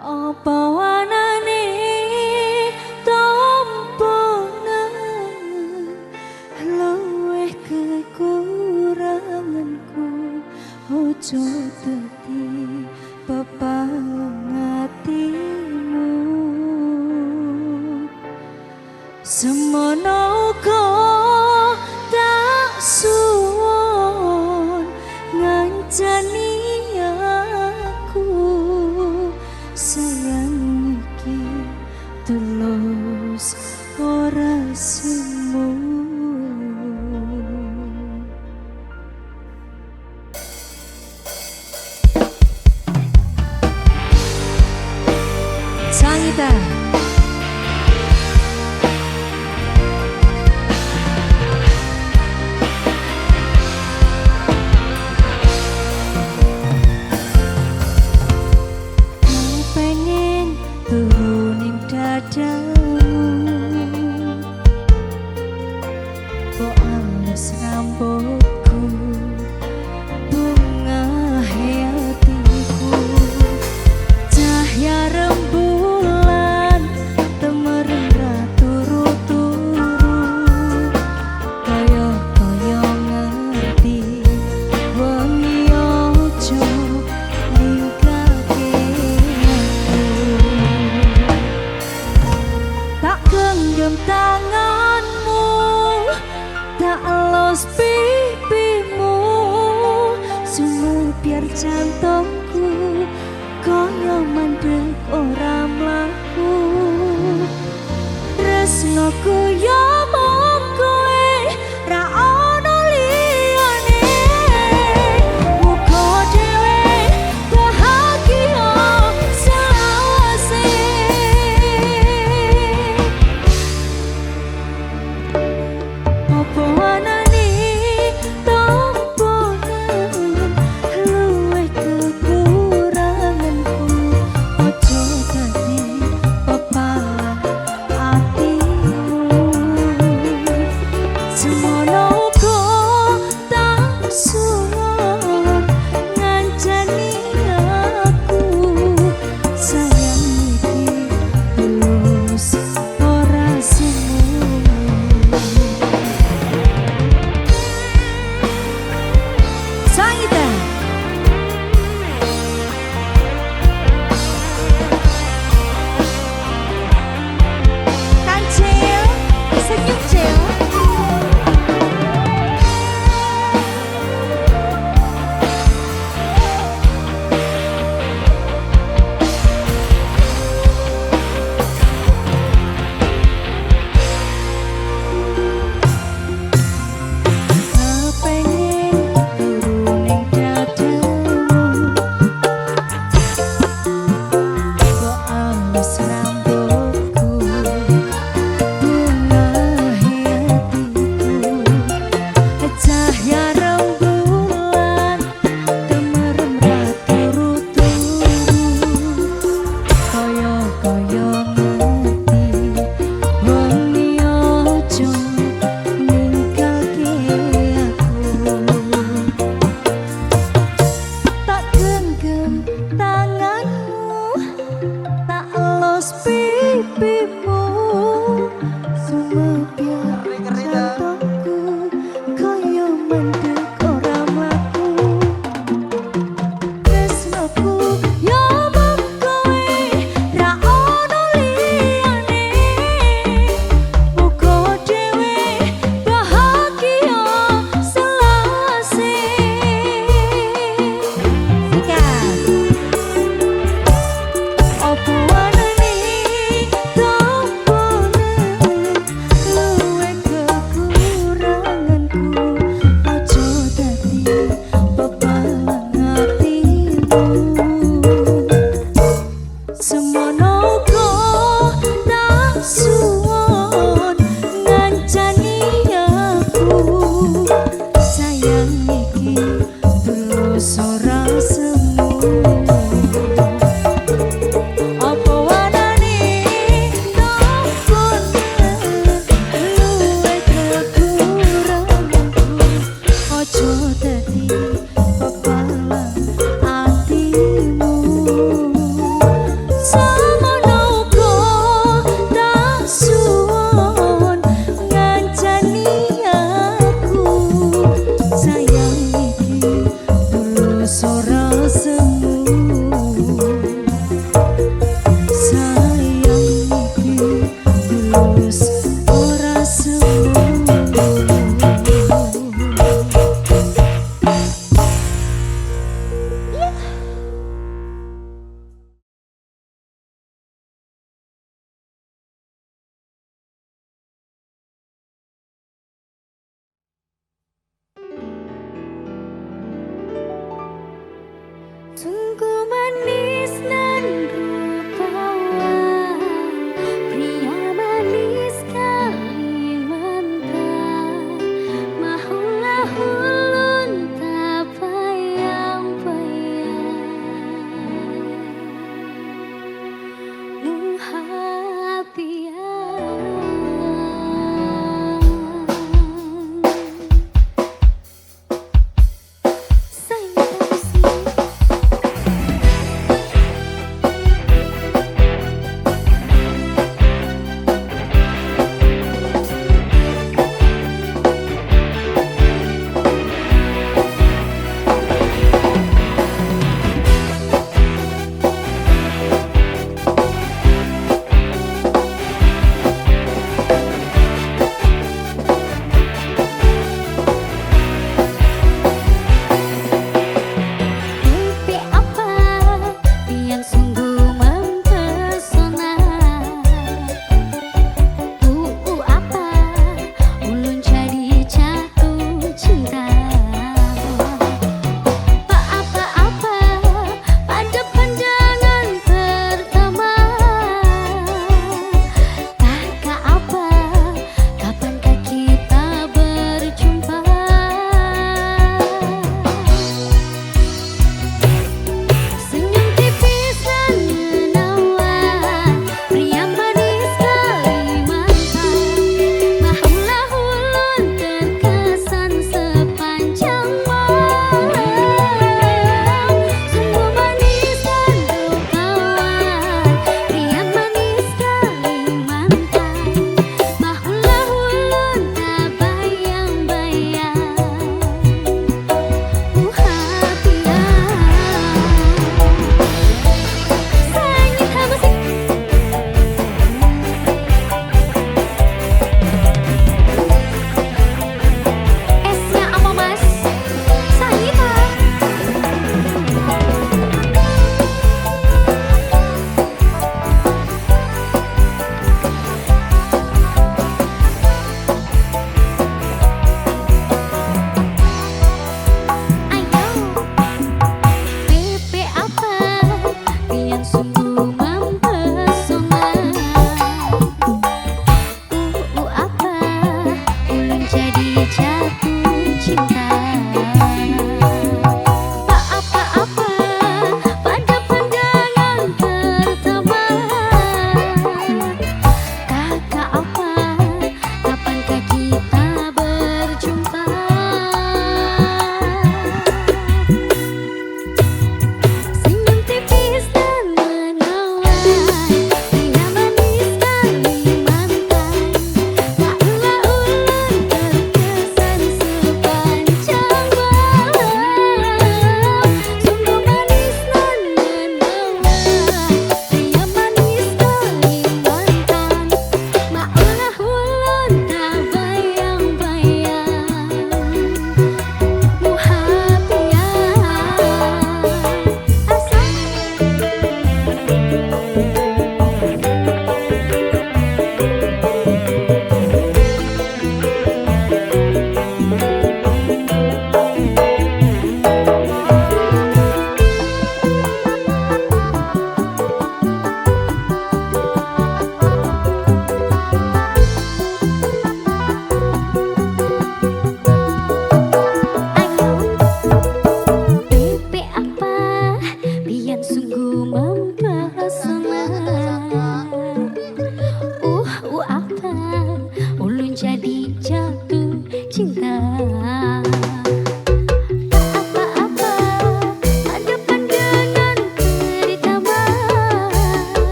Apa wanane tompo nang luweh kekuranganku ojo dadi pepangatimu semono uga tak suwon ngancani aku sayang iki tulus ora semu. Sangita kok alus rambutku bunga hatiku cahaya rembulan temerung turu-turu kaya ngerti wengi ojo ninggalke aku tak genggam tanganmu tak elus pipimu biar jantungku kaya mandek ora mlaku tresnoku yo mung kowe ra ono liyane muga dhewe bahagia selawase apa anane tompo luwih kekuranganku ojo dadi pepalang atimu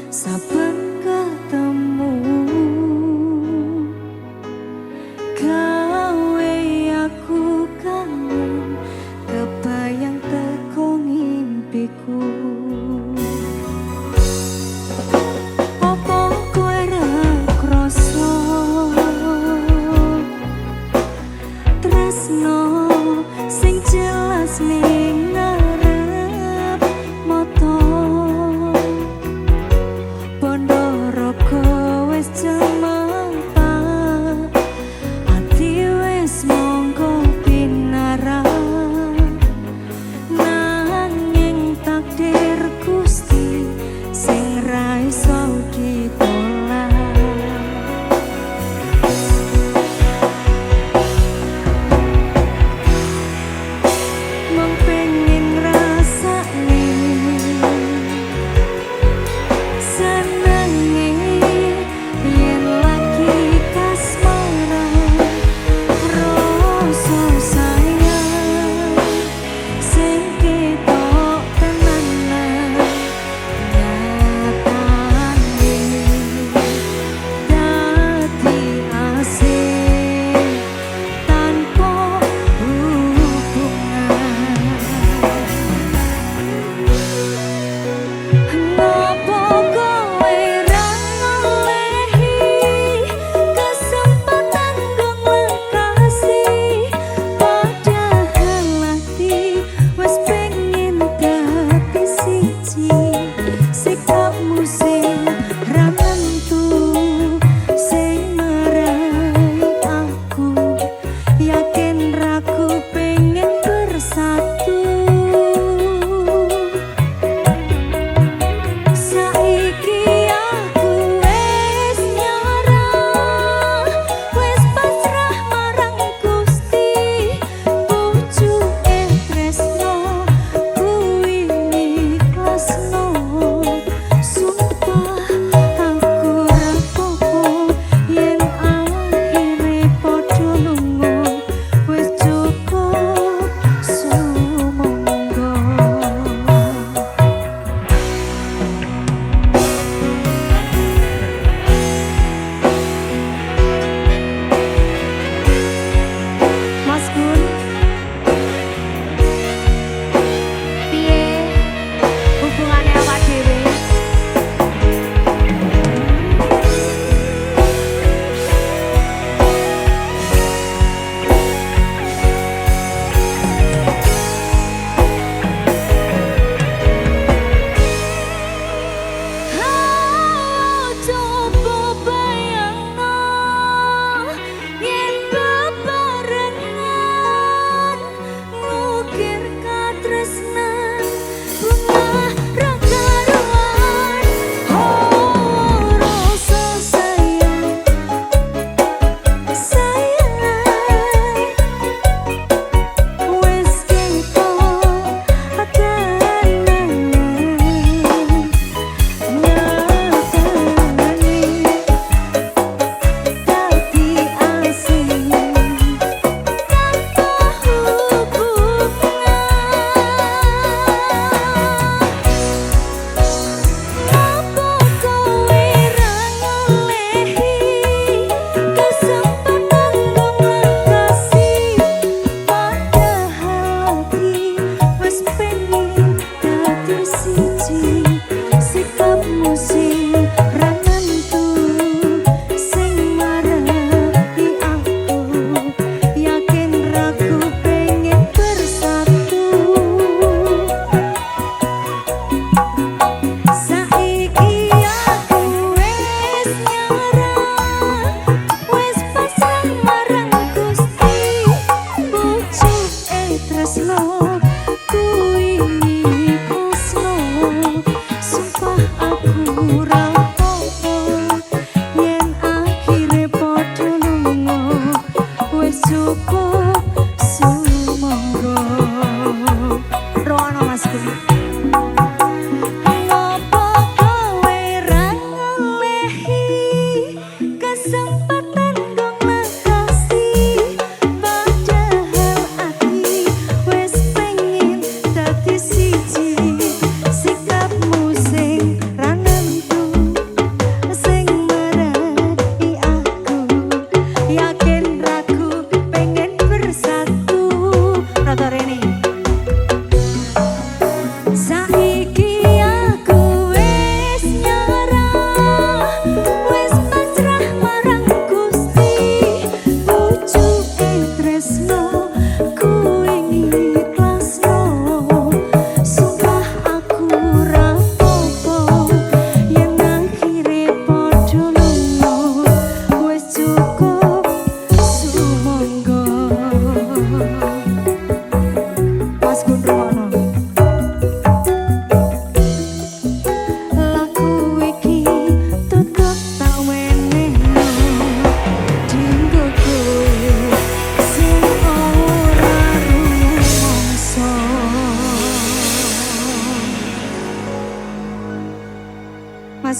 saben ketemu gawe aku kangen kebayang teko ngimpiku. Opo kowe ra krasa tresno sing jelas ning ngarep mata.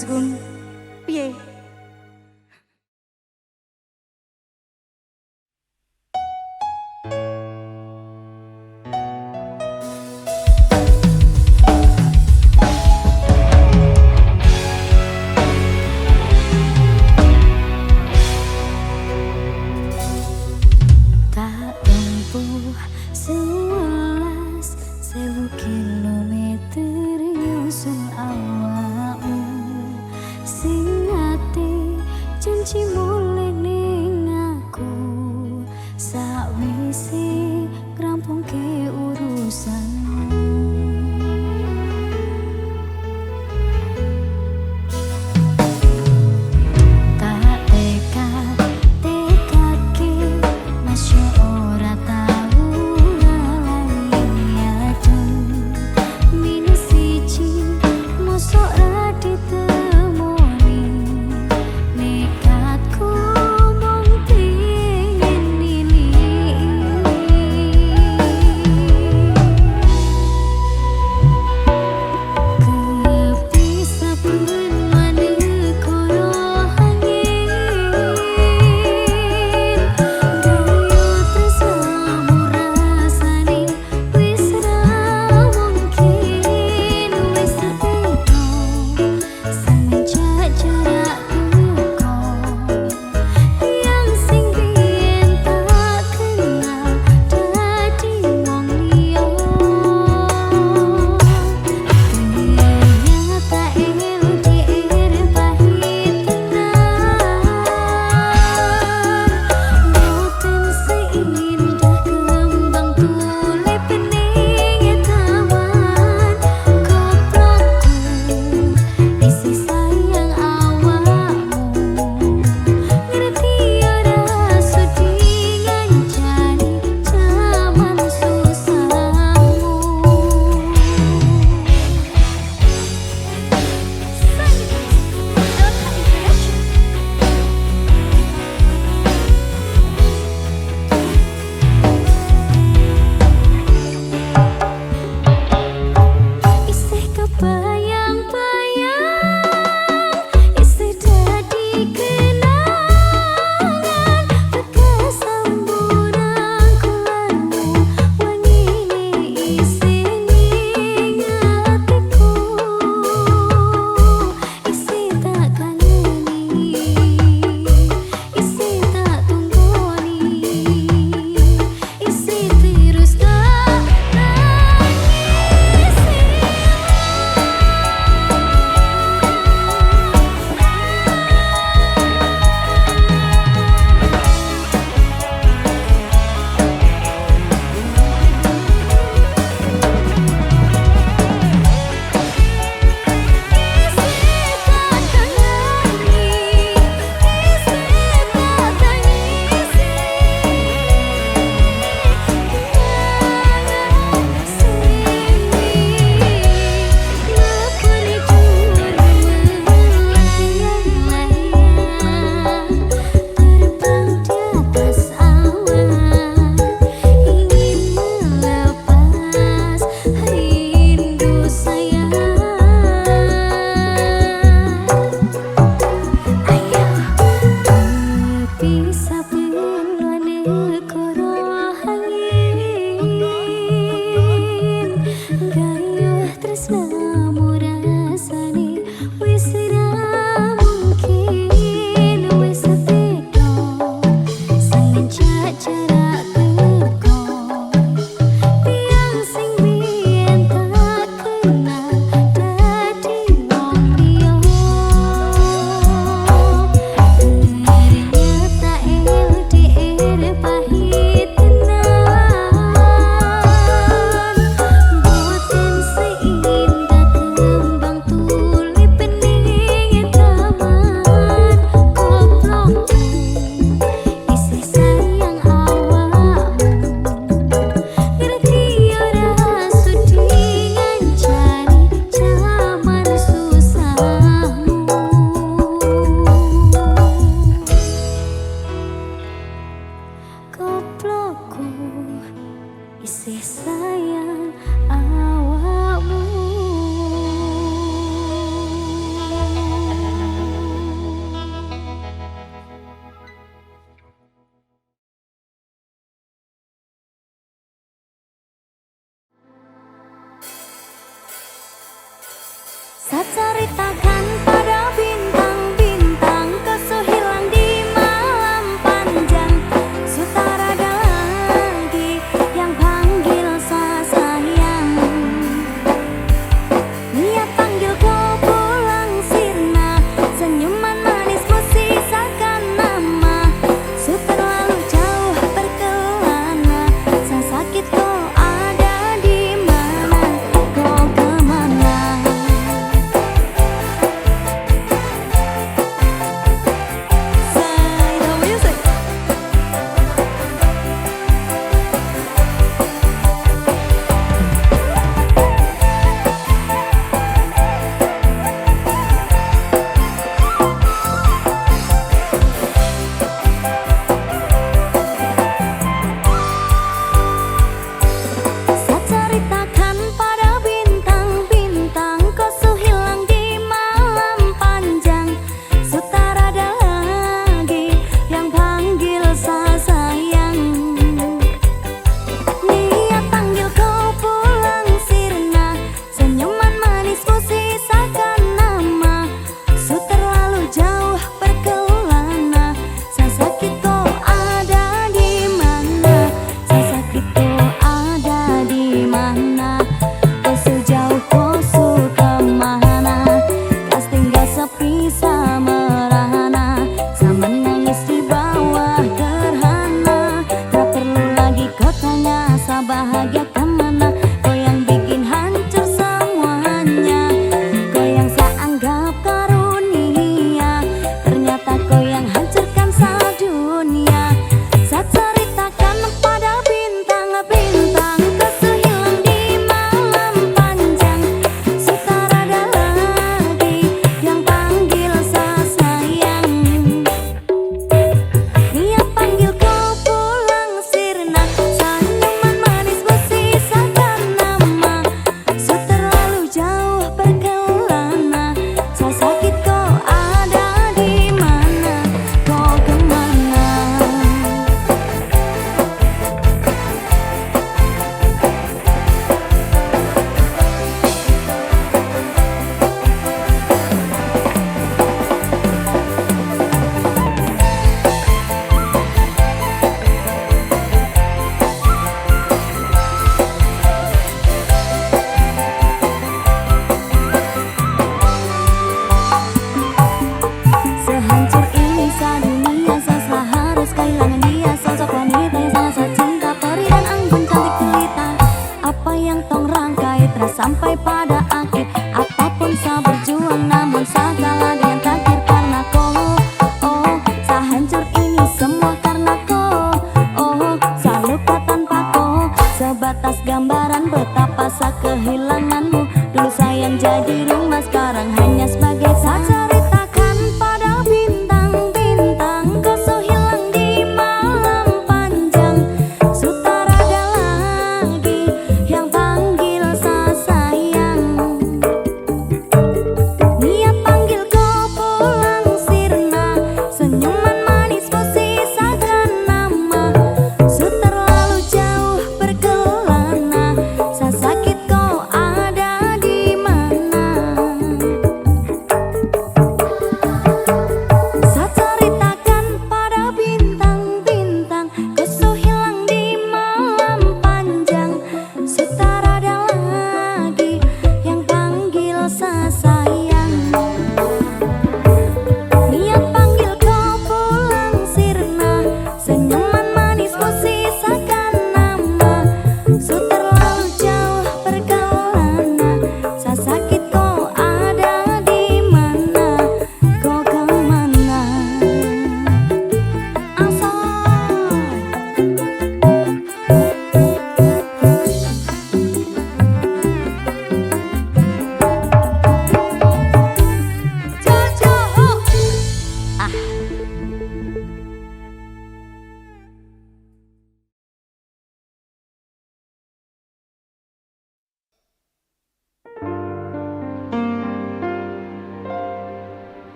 Mas Gun. Piye? Tak tempuh 11.000 kilometer nyusul awakmu sing ati janji mulih ning aku sakwise ngrampungke urusanmu. Sok ra ditemoni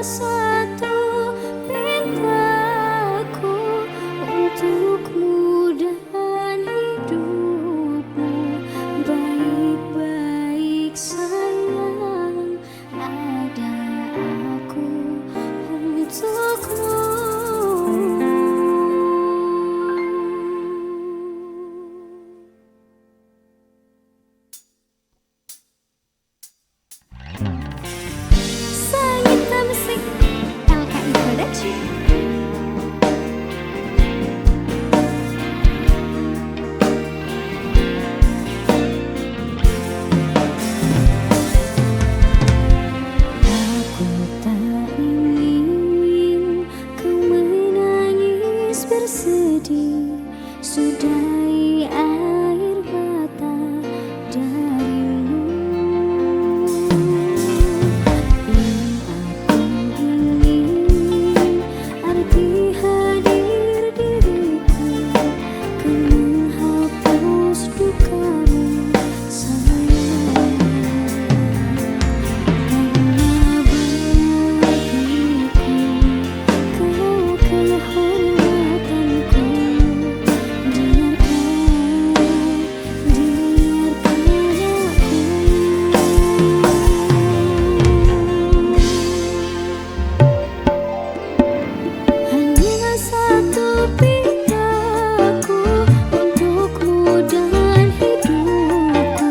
satu pintaku untukmu dan hidupmu. Baik-baik sayang, ada aku untukmu. Sangita Musik LKI Production. Aku tak ingin kau menangis bersedih, sudahi air mata darimu. Yang aku ingin arti hadir diriku kan menghapus dukamu sayang. Karena bagiku kau kehormatanku. Hanya satu pintaku untukmu dan hidupku.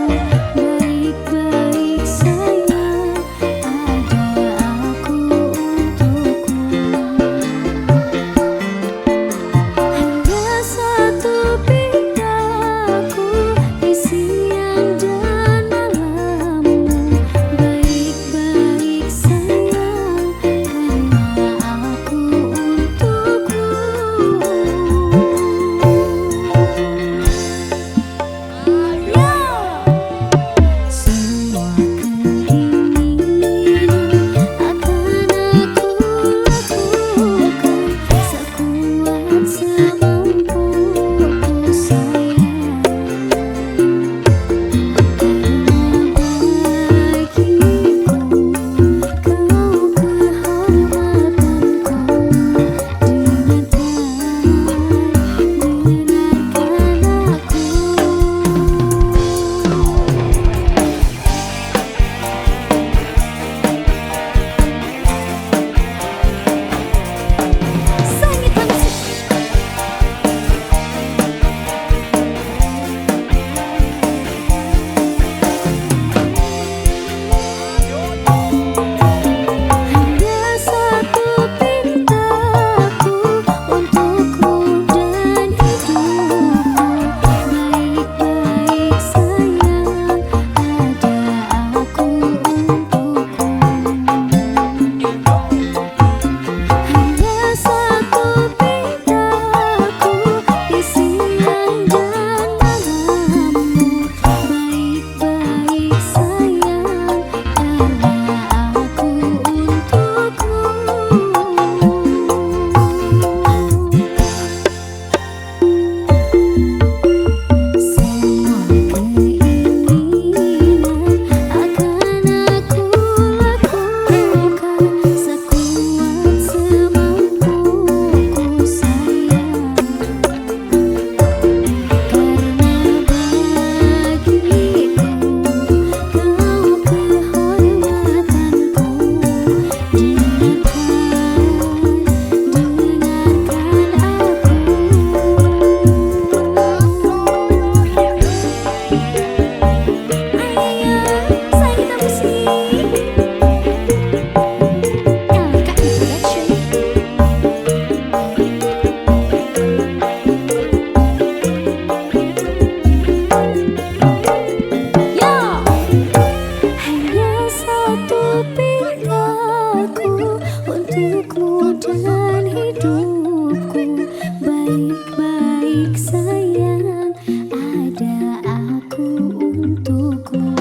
Baik-baik sayang, ada aku untukmu. Hanya satu pintaku di siang dan malammu. Baik-baik sayang, karena aku untukmu. Semua keinginan akan aku lakukan sekuat semampuku sayang. Karena bagiku kau kehormatanku. Dengarkan aku. Sangita Musik. Hanya satu pintaku untukmu dan hidupku. Baik-baik sayang, ada aku untukmu. Hanya satu pintaku di siang dan malammu. Baik-baik sayang, karena aku untukmu. Semua keinginan akan aku lakukan sekuat semampuku sayang. Karena bagiku kau kehormatanku. Sangita Musik LKI Production. Hanya satu pintaku untukmu dan hidupku. Baik-baik sayang, ada aku untukmu.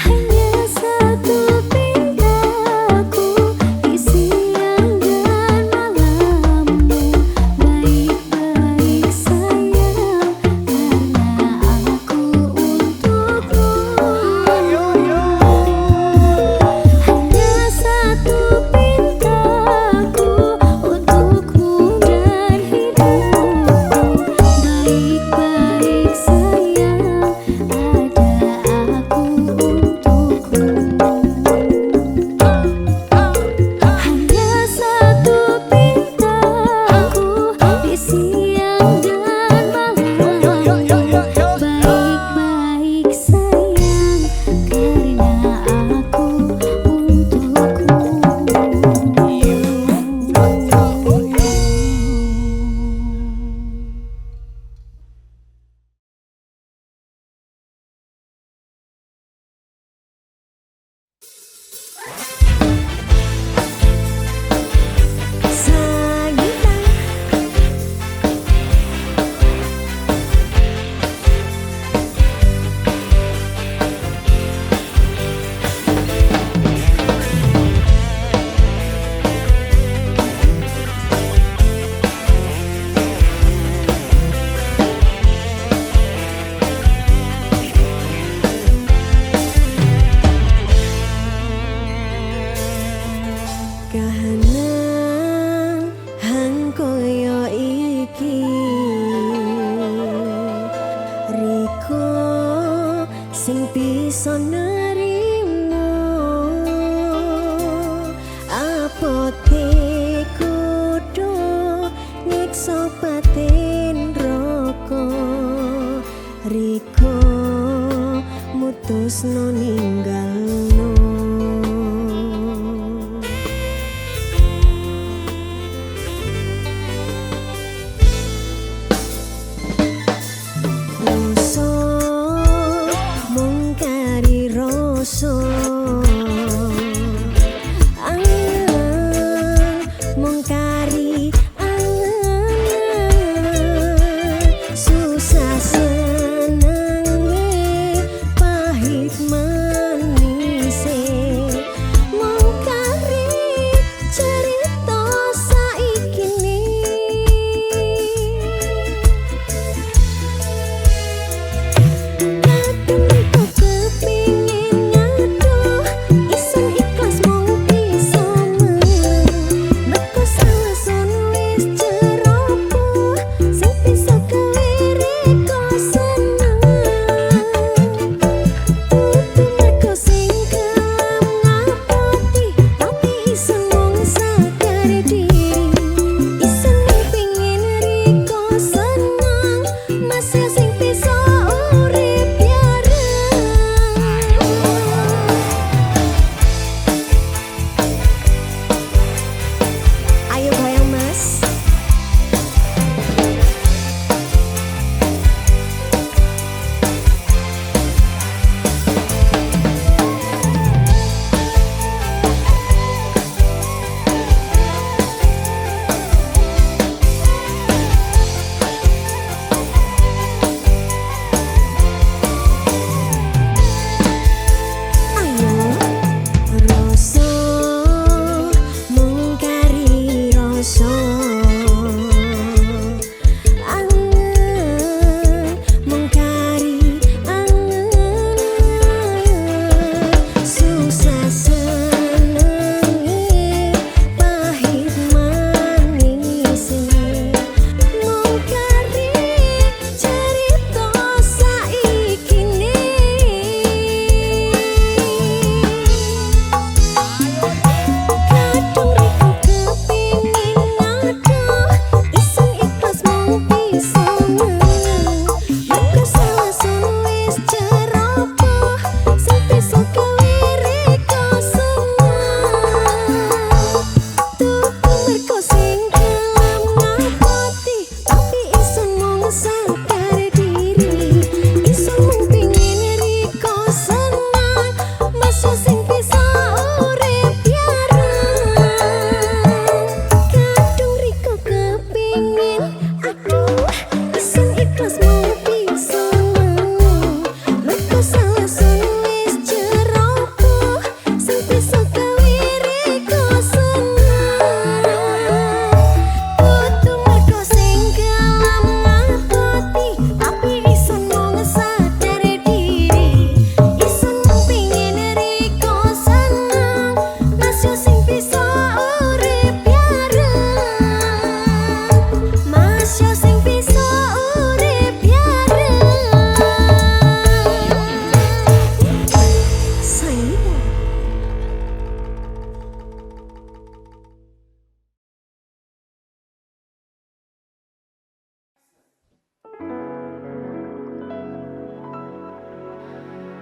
Hanya satu pintaku di siang dan malammu. Baik-baik sayang, karena aku untukmu. sing bisa nerimo apote kudu nyiksa batin roko riko mutusno ninggalno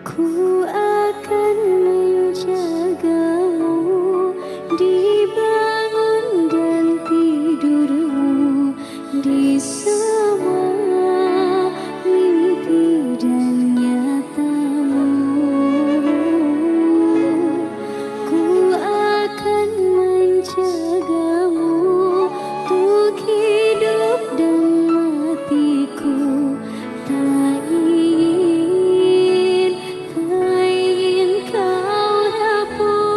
Ku akan menjagamu di bangun dan tidurmu, di semua mimpi dan nyatamu. Ku akan menjagamu untuk hidup dan matiku. Tak ingin kau dapat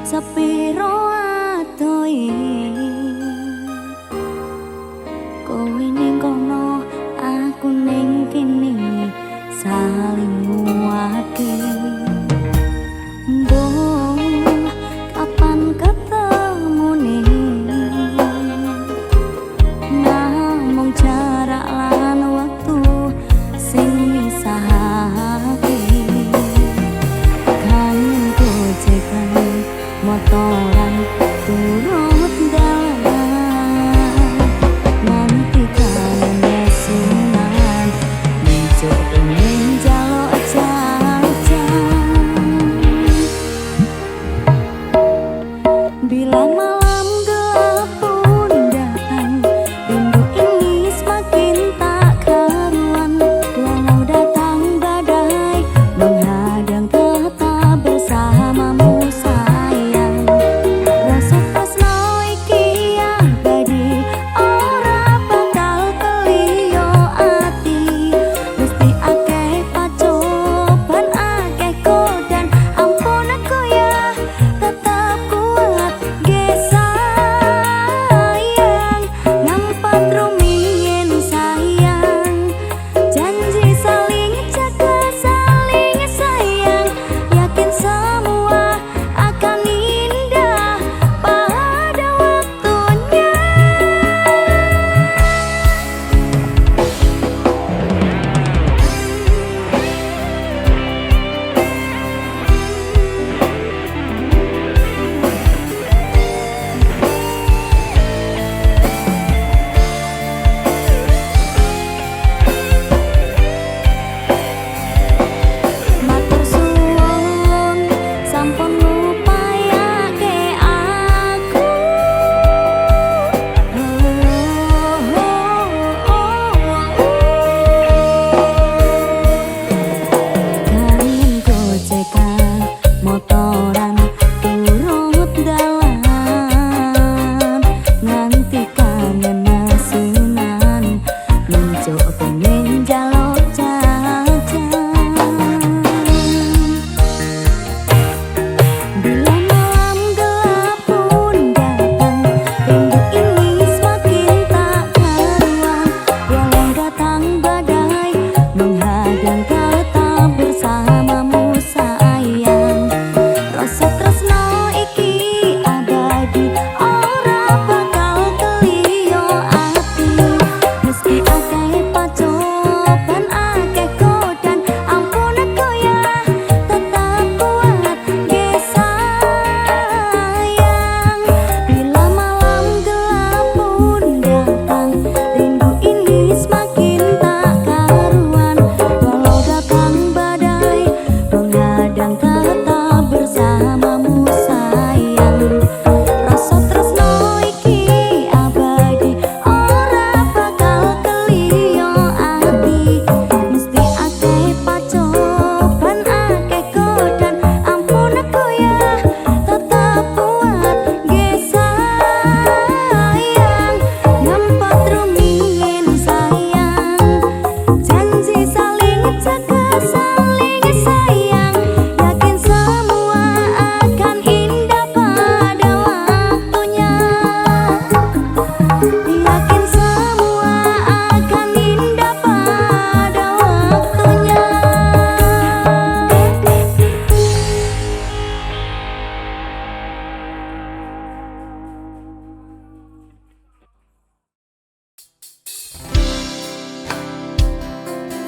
sepiro adohe kowe ning kono aku ning kene saling nguwati mbok kapan ketemu nih namung jarak lan waktu sing misahake kan gojekan motoran turut dalan nanti kangen nesunan njok pengen jaluk jajan bila malam gelap pun datang rindu ini semakin tak karuan walau datang badai menghadang tetap bersamamu sayang rasa tresno iki abadi ora bakal keliyo ati mesti akeh pacoban akeh kodan ampun aku ya tetap kuat ge sayang nampak rumiyin sayang janji saling jaga saling sayang yakin semua akan indah pada waktunya. Matur suwun sampun ngupayake aku kangen gojekan motoran turut dalan nganti kangen nesunan njok pengen jaluk jajan bila malam gelap pun datang rindu ini semakin tak karuan walau datang badai menghadang tetap bersamamu sayang rasa tresno iki abadi ora bakal keliyo ati mesti akeh pacoban akeh kodan ampun aku ya tetap kuat ge sayang bila malam gelap pun datang rindu ini semakin tak karuan walau datang badai menghadang tetap bersamamu sayang rasa tresno iki abadi ora bakal keliyo ati mesti akeh pacoban akeh kodan ampun aku ya tetap kuat ge sayang nampak rumiyin sayang janji saling jaga saling sayang yakin semua akan indah pada waktunya yakin semua akan indah pada waktunya.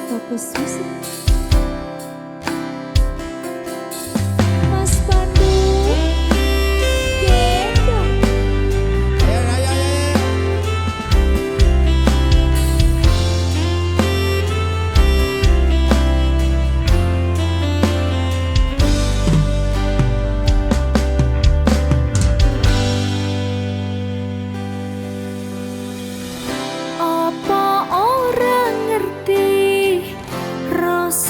Fokus musik Mas Pandu gendong apa orang ngerti rasa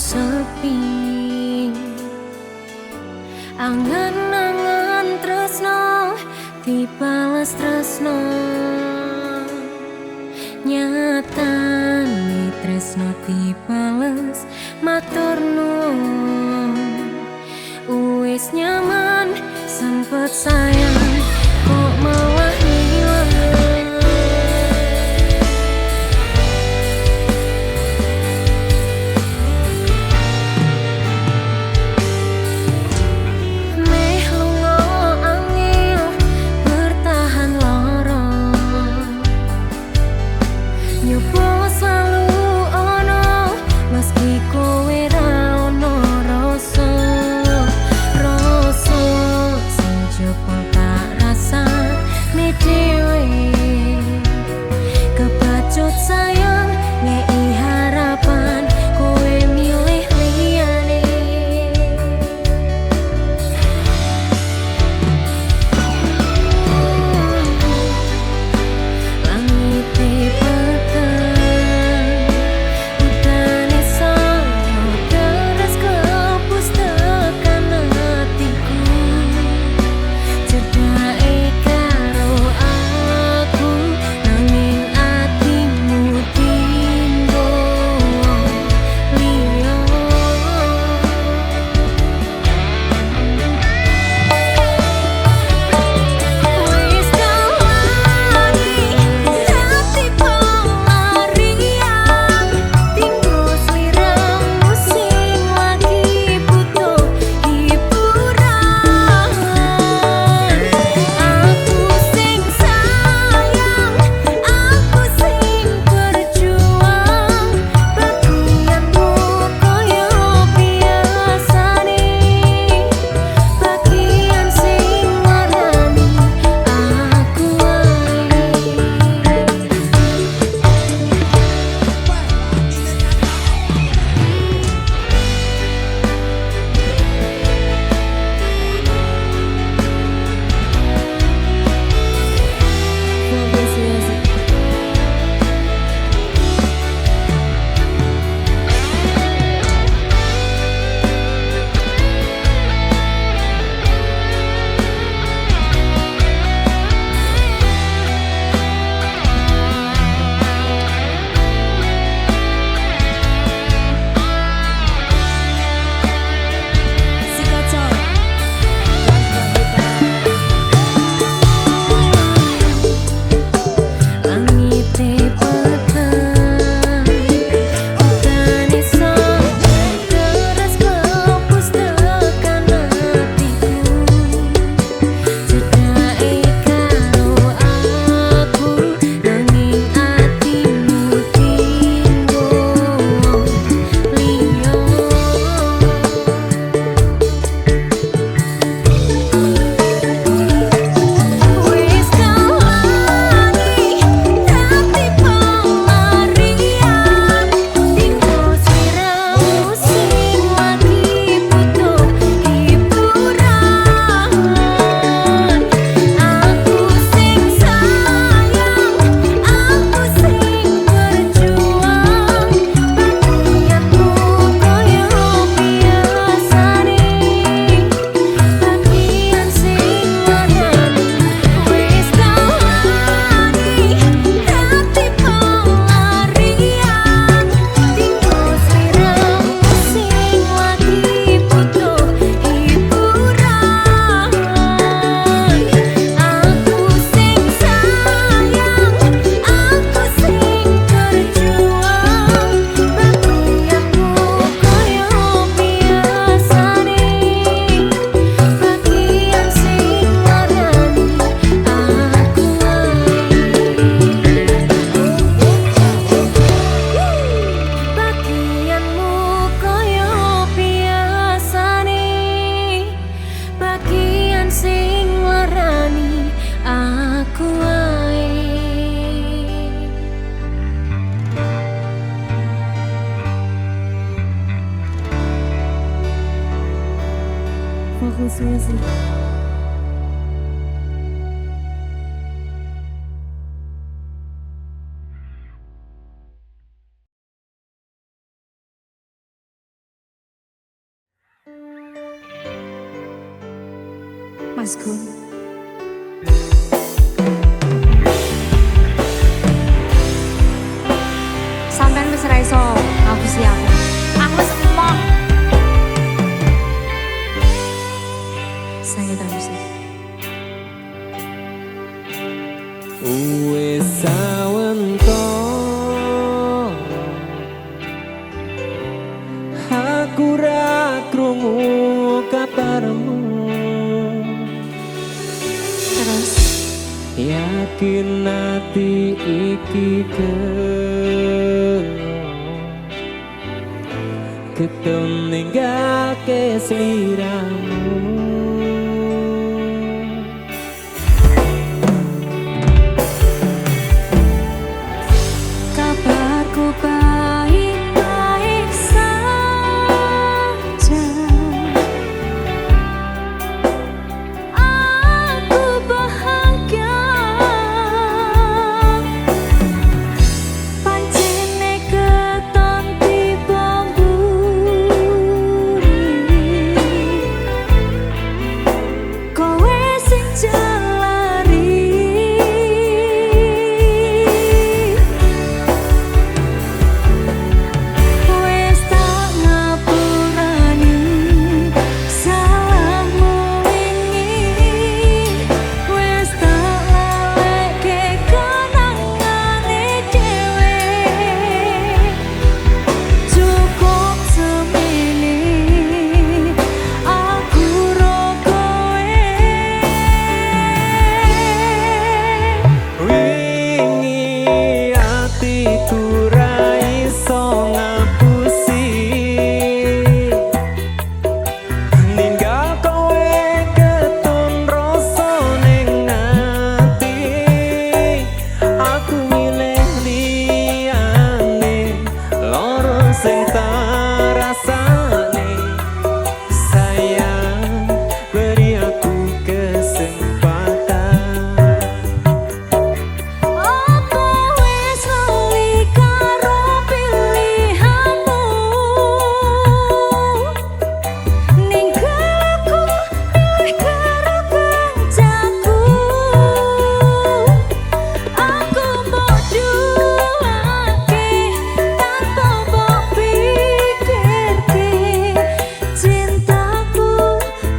sepi. Angan-angan tresno dibales tresno, nyatane tresno dibales matur nuwun. Wis nyaman sempet sayang kok malah hilang. Meh lunga angel bertahan lara, nyoba selalu ono meski kowe ra ono rasa. Rasa sing jebol tak rasa ne dhewe, kebacut sayang ngei harapan kowe milih liyane. Langite peteng udane saya deres kepus tekan hatiku, cedake karo aku nanging atimu tinggo liya. Wis tawani dadi pelarian, tinggo sliramu sing lagi butuh hiburan. Aku sing sayang, aku sing berjuang, bagianmu koyo biasane, bagian sing larani aku wae. Langite peteng udane saya deres kepus tekan hatiku, cedake karo aku nanging atimu tinggo liya. Wis tawani dadi pelarian, tinggo sliramu sing lagi butuh hiburan. Aku sing sayang, aku sing berjuang, bagianmu koyo biasane, bagian sing larani. Wis tawani dadi pelarian, tinggo sliramu sing lagi butuh hiburan. Aku sing sayang, aku sing berjuang, bagianmu koyo biasane, bagian sing larani aku wae. Bagianmu koyo biasane, bagian sing larani aku wae. Fokus music. Mas Gun. Sampean wis ra iso ngapusi aku. Aku wis emok. Saya tak bisa. Wis sawento aku ra krungu kabarmu. Terus Yakin ati iki keton ninggalke sliramu. kabarku baik-baik saja. Aku bahagia. Pancene keton tiba mburi. Kowe sing jalari. Wes tak ngapurani salahmu wingi. Wes tak laleke kenangane dhewe. Cukup semene aku ro kowe. Wingi atiku ra iso ngapusi ninggal kowe keton rasa ning ati. Aku milih liyane loro sing tak rasane. Sayang beri aku kesempatan. Apa wis lali karo pilihanmu? Ninggal aku milih karo kancaku. Aku mbok duwake tanpa mbok pikirke. Cintaku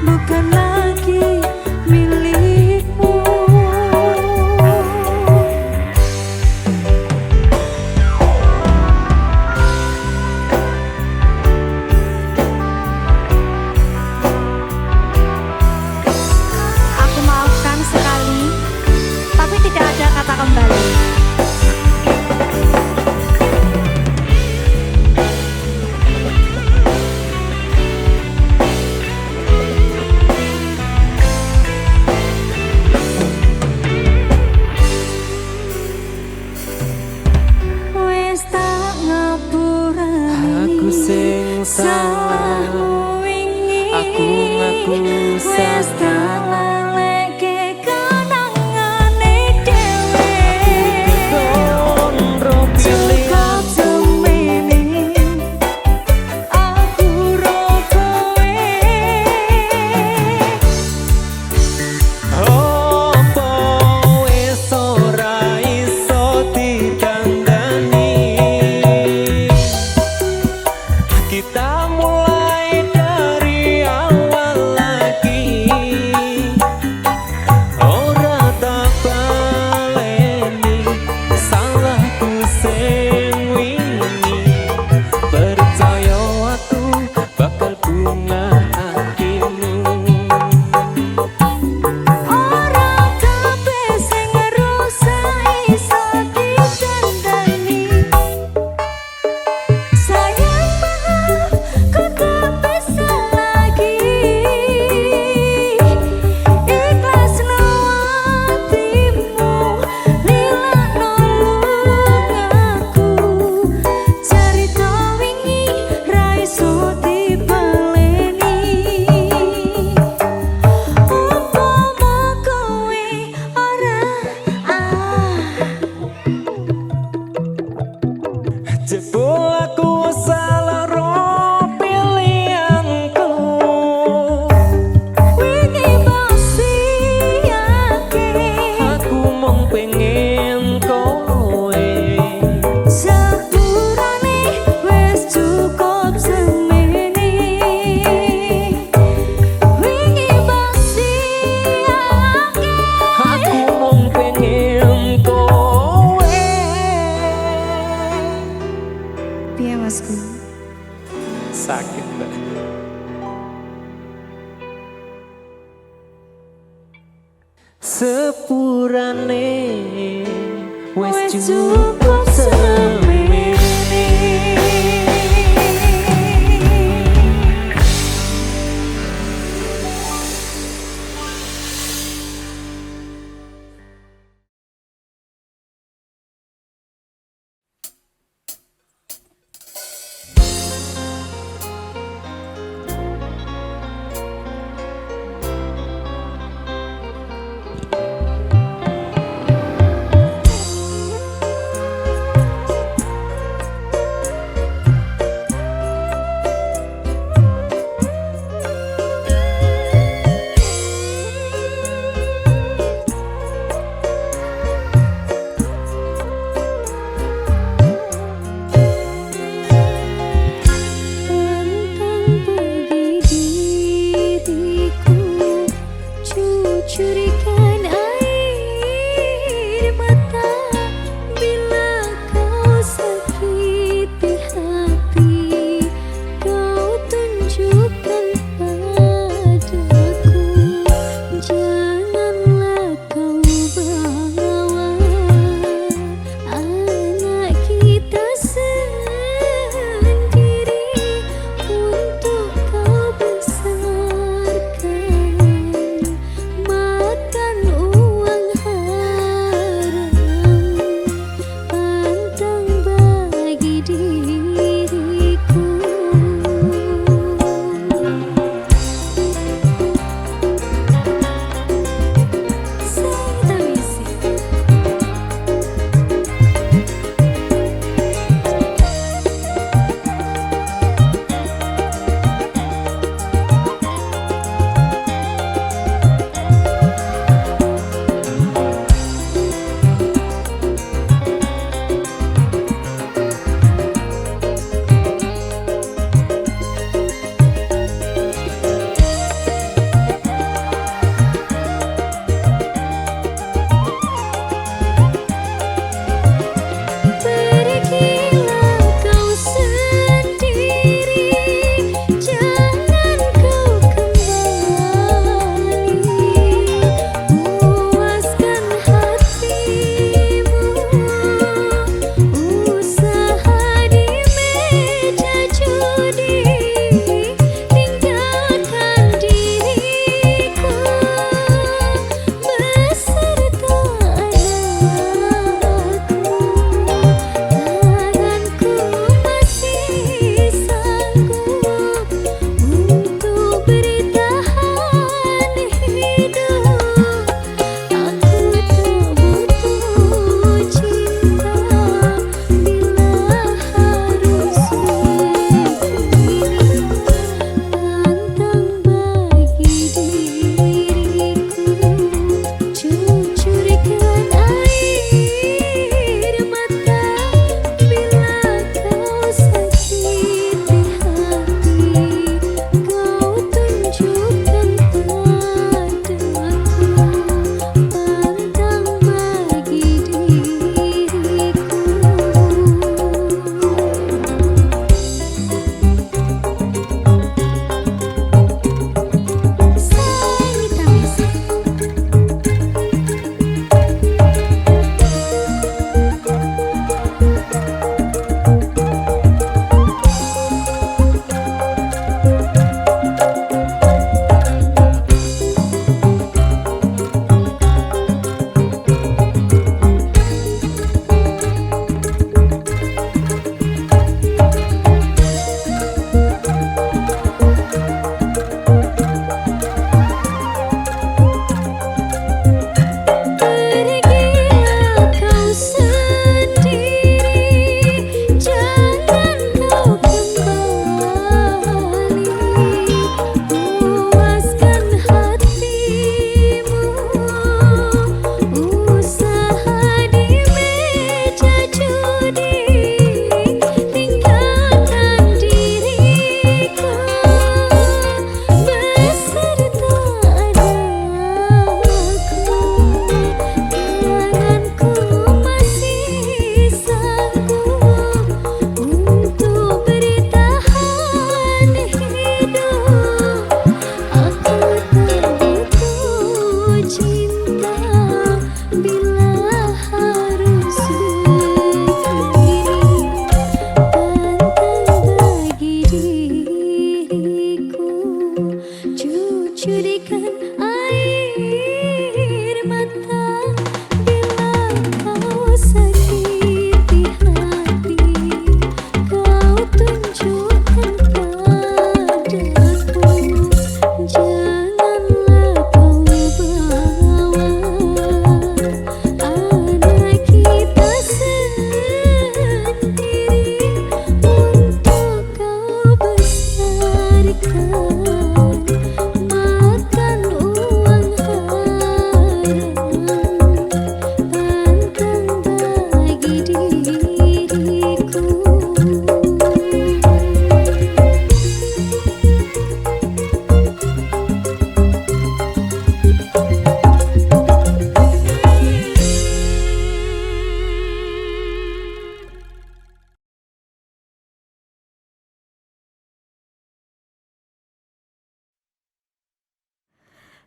bukan lagi milikmu. Aku maafkan sekali, tapi tidak ada kata kembali. Wes tak ngapurani Aku sing salah, salahmu wingi. aku ngaku Wes tak salah. laleke kenangane dhewe. Keton ro pilih Cukup semene aku ro kowe. apa wis ora iso ditandani. Kita mulai dari awal lagi. asik Mbak. Sepurane wes cukup semene.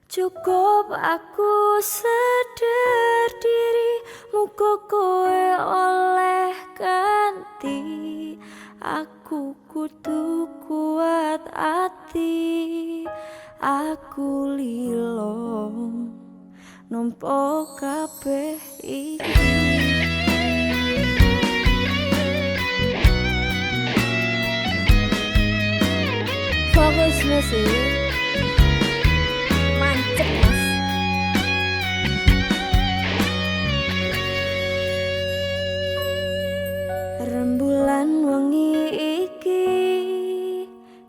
Cukup aku sadar diri, muga kowe oleh ganti. Aku kudu kuat ati, aku lilo nompo kabeh iki. Fokus musik mancep mas. Rembulan wengi iki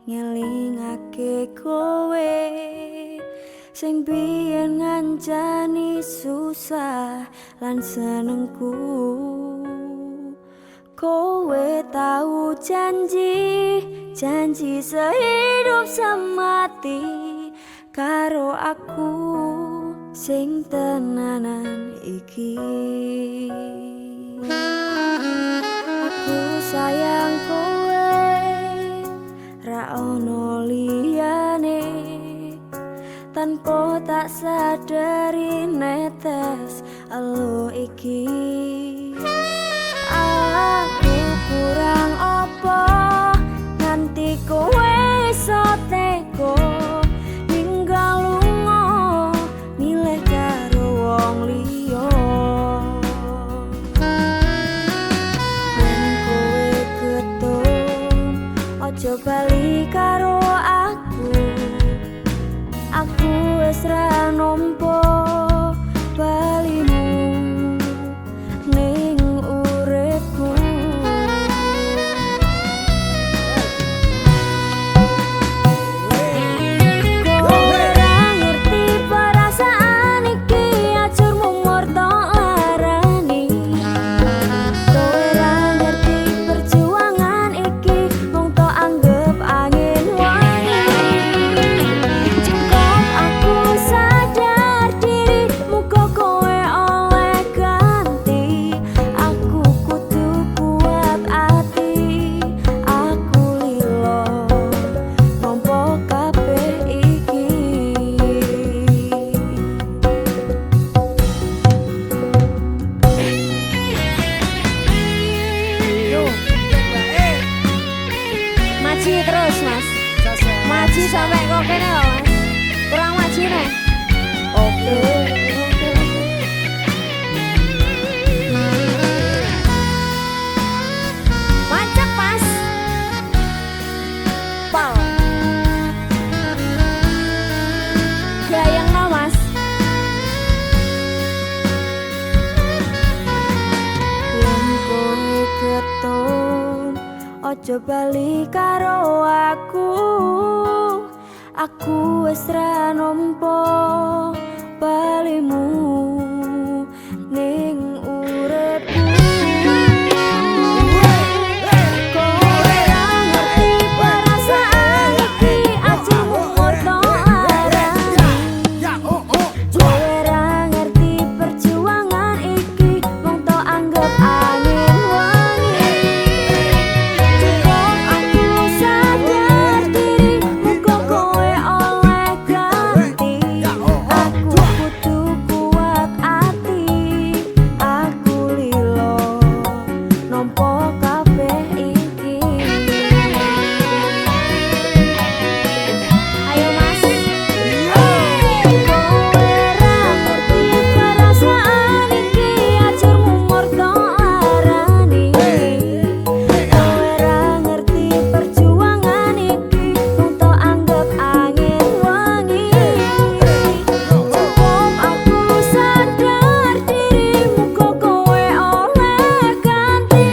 ngelingake kowe sing biyen ngancani susah lan senengku. Kowe tahu janji sehidup semati karo aku sing tenanan iki. Aku sayang kowe ra ono liyane, tanpa tak sadari netes elo iki. Aku kurang apa nganti kowe iso teko ninggal lunga milih karo wong liya. Yen kowe ketun aja bali karo aku wis ra nampa balimu ning uripku. Kowe ra ngerti perasaan iki, ajur mumur tok larani. Kowe ra ngerti perjuangan iki, mung tok anggap angin wangi. Cukup aku sadar diri, muga kowe oleh ganti. Aku kudu kuat ati, aku lilo nompo kabeh iki. Yo, maji terus mas, maji sampai kok kene loh mas, kurang maji nih. Oke. Mancep mas, pal, gayang no mas. Yen kowe ketun ojo bali karo aku wis ra nampa balimu ning uripku. Kowe ra ngerti perasaan iki, ajur mumur tok larani. Kowe ra ngerti perjuangan iki, mung tok anggap angin wangi. Cukup aku sadar diri, muga kowe oleh ganti. Aku kudu kuat ati, aku lilo nompo kabeh iki. Ayo mas. Kowe ra ngerti perasaan iki, ajur mumur tok larani. Kowe ra ngerti perjuangan iki, mung tok anggap angin wangi. Cukup aku sadar diri, muga kowe oleh ganti.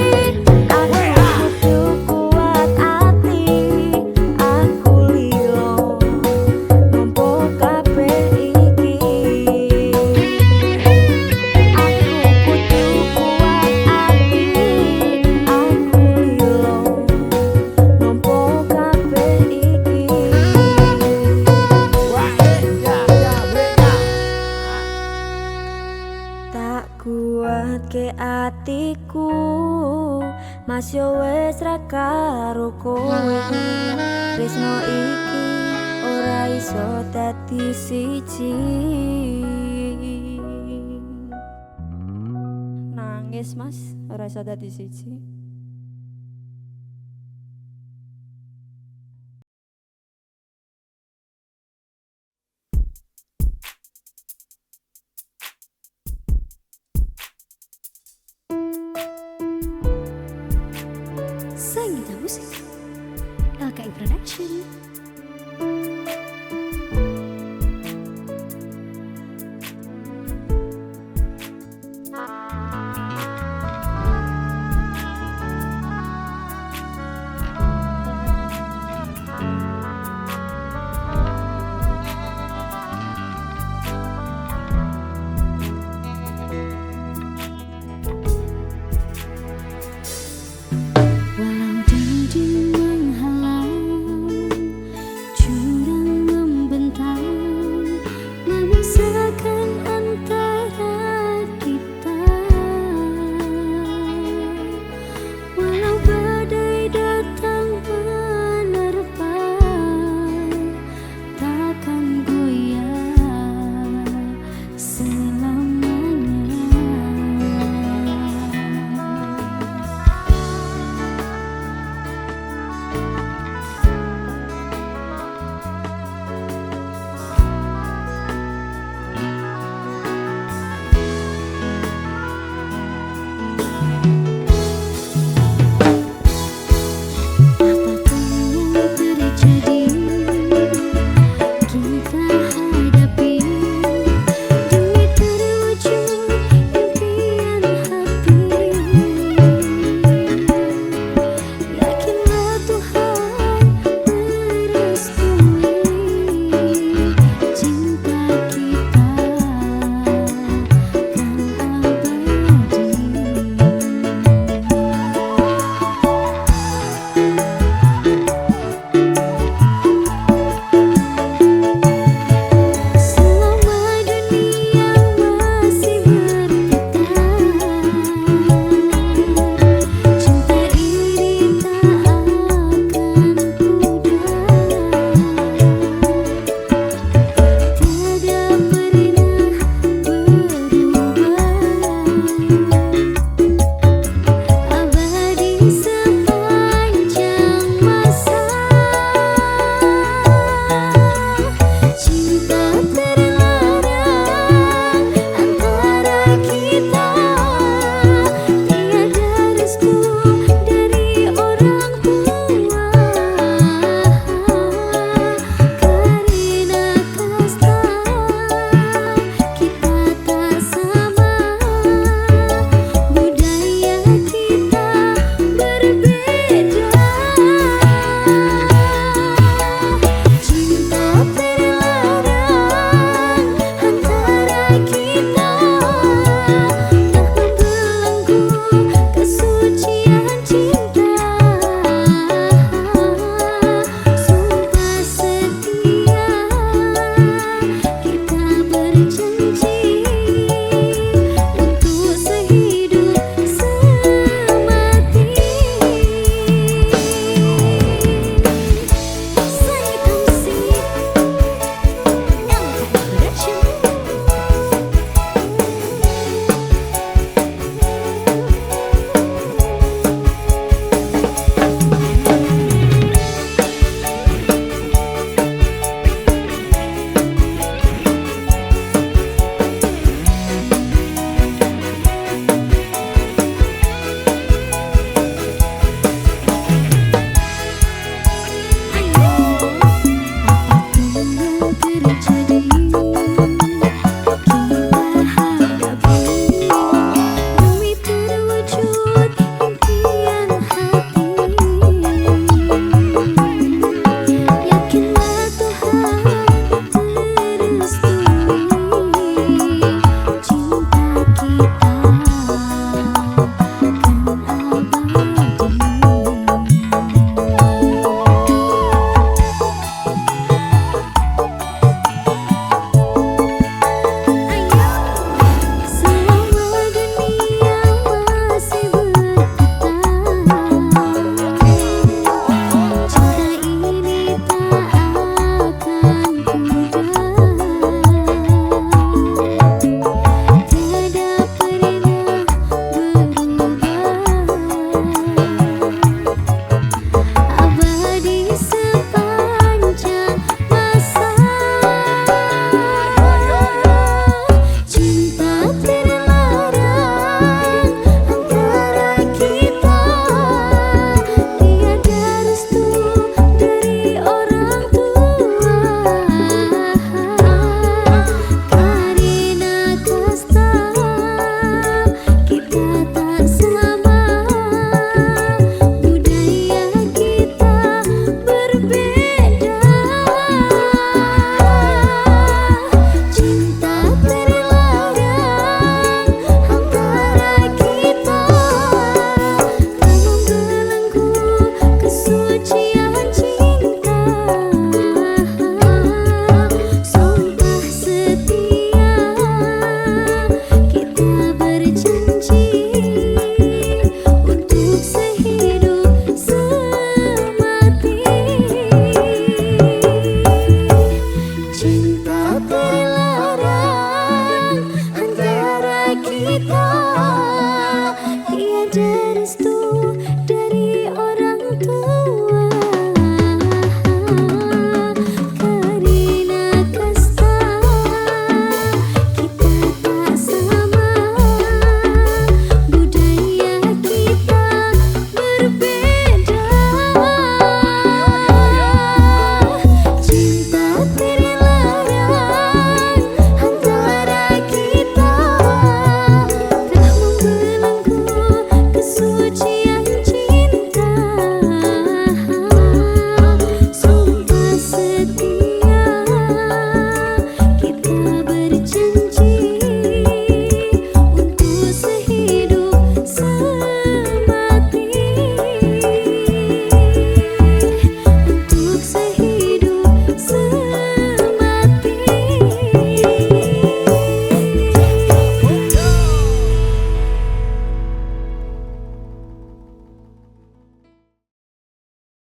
Aku kudu kuat ati, aku lilo nompo kabeh iki. Aku kudu kuat ati, aku lilo nompo kabeh iki. Tak kuat ke atiku, mas yo wis ra karo kowe. Tresno iki ora iso dadi siji. Nangis mas, ora iso dadi siji. Sanggita Musik LKI Production.